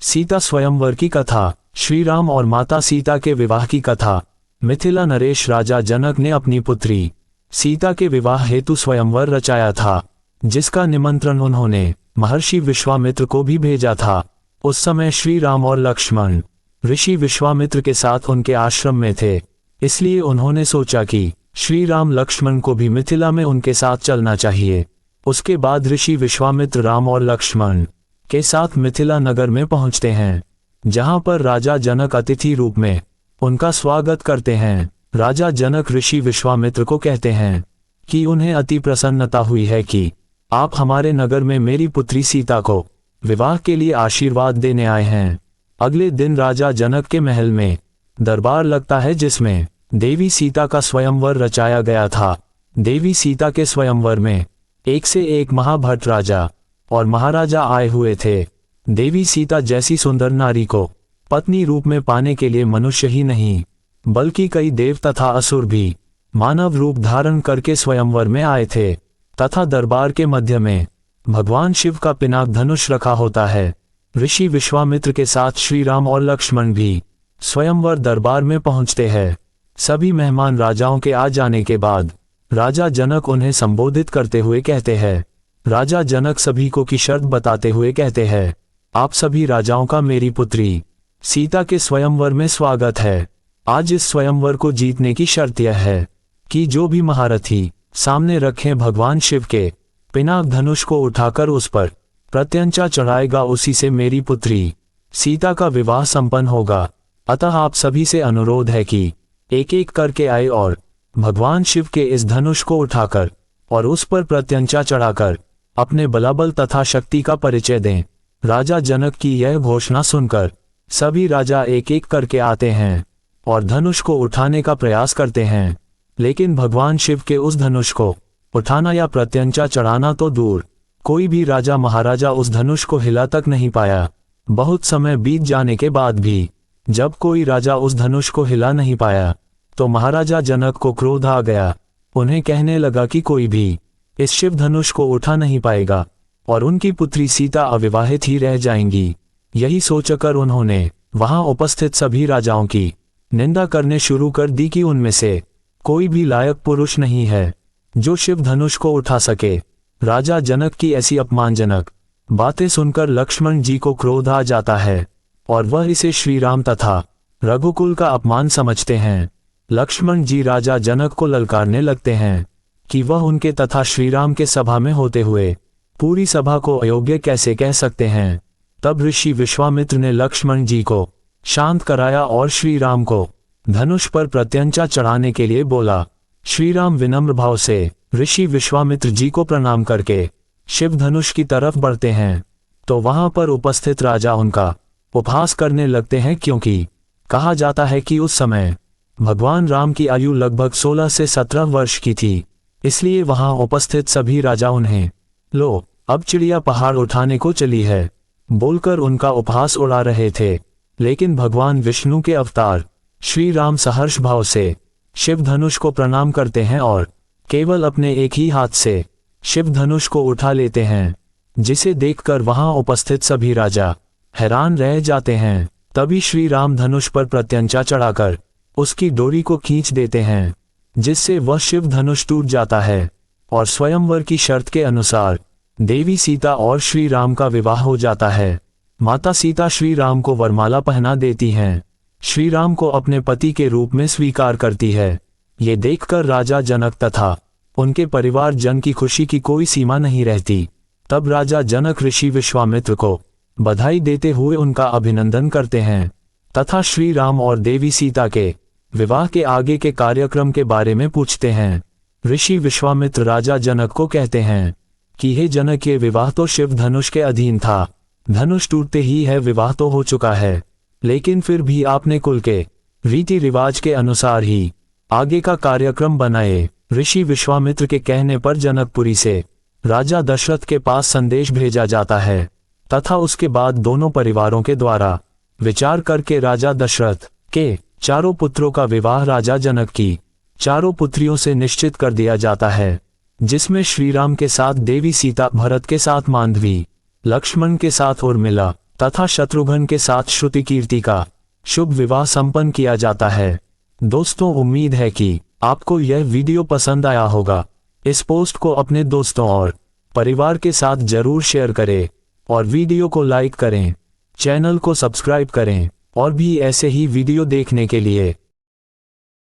सीता स्वयंवर की कथा। श्री राम और माता सीता के विवाह की कथा। मिथिला नरेश राजा जनक ने अपनी पुत्री सीता के विवाह हेतु स्वयंवर रचाया था, जिसका निमंत्रण उन्होंने महर्षि विश्वामित्र को भी भेजा था। उस समय श्री राम और लक्ष्मण ऋषि विश्वामित्र के साथ उनके आश्रम में थे, इसलिए उन्होंने सोचा कि श्री राम लक्ष्मण को भी मिथिला में उनके साथ चलना चाहिए। उसके बाद ऋषि विश्वामित्र राम और लक्ष्मण के साथ मिथिला नगर में पहुंचते हैं, जहां पर राजा जनक अतिथि रूप में उनका स्वागत करते हैं। राजा जनक ऋषि विश्वामित्र को कहते हैं कि उन्हें अति प्रसन्नता हुई है कि आप हमारे नगर में मेरी पुत्री सीता को विवाह के लिए आशीर्वाद देने आए हैं। अगले दिन राजा जनक के महल में दरबार लगता है, जिसमें देवी सीता का स्वयंवर रचाया गया था। देवी सीता के स्वयंवर में एक से एक महाभट राजा और महाराजा आए हुए थे। देवी सीता जैसी सुंदर नारी को पत्नी रूप में पाने के लिए मनुष्य ही नहीं, बल्कि कई देव तथा असुर भी मानव रूप धारण करके स्वयंवर में आए थे, तथा दरबार के मध्य में भगवान शिव का पिनाक धनुष रखा होता है। ऋषि विश्वामित्र के साथ श्री राम और लक्ष्मण भी स्वयंवर दरबार में पहुंचते हैं। सभी मेहमान राजाओं के आ जाने के बाद राजा जनक उन्हें संबोधित करते हुए कहते हैं। राजा जनक सभी को की शर्त बताते हुए कहते हैं, आप सभी राजाओं का मेरी पुत्री सीता के स्वयंवर में स्वागत है। आज इस स्वयंवर को जीतने की शर्त यह है कि जो भी महारथी सामने रखें भगवान शिव के पिनाक धनुष को उठाकर उस पर प्रत्यंचा चढ़ाएगा, उसी से मेरी पुत्री सीता का विवाह संपन्न होगा। अतः आप सभी से अनुरोध है कि एक एक करके आए और भगवान शिव के इस धनुष को उठाकर और उस पर प्रत्यंचा चढ़ाकर अपने बलाबल तथा शक्ति का परिचय दें। राजा जनक की यह घोषणा सुनकर सभी राजा एक एक करके आते हैं और धनुष को उठाने का प्रयास करते हैं, लेकिन भगवान शिव के उस धनुष को उठाना या प्रत्यंचा चढ़ाना तो दूर, कोई भी राजा महाराजा उस धनुष को हिला तक नहीं पाया। बहुत समय बीत जाने के बाद भी जब कोई राजा उस धनुष को हिला नहीं पाया, तो महाराजा जनक को क्रोध आ गया। उन्हें कहने लगा कि कोई भी इस शिव धनुष को उठा नहीं पाएगा और उनकी पुत्री सीता अविवाहित ही रह जाएंगी। यही सोचकर उन्होंने वहां उपस्थित सभी राजाओं की निंदा करने शुरू कर दी कि उनमें से कोई भी लायक पुरुष नहीं है जो शिव धनुष को उठा सके। राजा जनक की ऐसी अपमानजनक बातें सुनकर लक्ष्मण जी को क्रोध आ जाता है और वह इसे श्री राम तथा रघुकुल का अपमान समझते हैं। लक्ष्मण जी राजा जनक को ललकारने लगते हैं कि वह उनके तथा श्री राम के सभा में होते हुए पूरी सभा को अयोग्य कैसे कह सकते हैं। तब ऋषि विश्वामित्र ने लक्ष्मण जी को शांत कराया और श्री राम को धनुष पर प्रत्यंचा चढ़ाने के लिए बोला। श्री राम विनम्र भाव से ऋषि विश्वामित्र जी को प्रणाम करके शिव धनुष की तरफ बढ़ते हैं, तो वहां पर उपस्थित राजा उनका उपहास करने लगते हैं, क्योंकि कहा जाता है कि उस समय भगवान राम की आयु लगभग 16 से 17 वर्ष की थी। इसलिए वहां उपस्थित सभी राजा उन्हें लो अब चिड़िया पहाड़ उठाने को चली है बोलकर उनका उपहास उड़ा रहे थे। लेकिन भगवान विष्णु के अवतार श्री राम सहर्ष भाव से शिव धनुष को प्रणाम करते हैं और केवल अपने एक ही हाथ से शिव धनुष को उठा लेते हैं, जिसे देखकर वहां उपस्थित सभी राजा हैरान रह जाते हैं। तभी श्री राम धनुष पर प्रत्यंचा चढ़ाकर उसकी डोरी को खींच देते हैं, जिससे वह शिव धनुष टूट जाता है और स्वयंवर की शर्त के अनुसार देवी सीता और श्री राम का विवाह हो जाता है। माता सीता श्री राम को वरमाला पहना देती हैं। श्री राम को अपने पति के रूप में स्वीकार करती है। ये देखकर राजा जनक तथा उनके परिवार जन की खुशी की कोई सीमा नहीं रहती। तब राजा जनक ऋषि विश्वामित्र को बधाई देते हुए उनका अभिनंदन करते हैं तथा श्री राम और देवी सीता के विवाह के आगे के कार्यक्रम के बारे में पूछते हैं। ऋषि विश्वामित्र राजा जनक को कहते हैं कि हे जनक, ये विवाह तो शिव धनुष के अधीन था, धनुष टूटते ही है विवाह तो हो चुका है, लेकिन फिर भी आपने कुल के रीति रिवाज के अनुसार ही आगे का कार्यक्रम बनाए। ऋषि विश्वामित्र के कहने पर जनकपुरी से राजा दशरथ के पास संदेश भेजा जाता है तथा उसके बाद दोनों परिवारों के द्वारा विचार करके राजा दशरथ के चारों पुत्रों का विवाह राजा जनक की चारों पुत्रियों से निश्चित कर दिया जाता है, जिसमें श्री राम के साथ देवी सीता, भरत के साथ मांडवी, लक्ष्मण के साथ उर्मिला तथा शत्रुघ्न के साथ श्रुति कीर्ति का शुभ विवाह संपन्न किया जाता है। दोस्तों, उम्मीद है कि आपको यह वीडियो पसंद आया होगा। इस पोस्ट को अपने दोस्तों और परिवार के साथ जरूर शेयर करें और वीडियो को लाइक करें, चैनल को सब्सक्राइब करें और भी ऐसे ही वीडियो देखने के लिए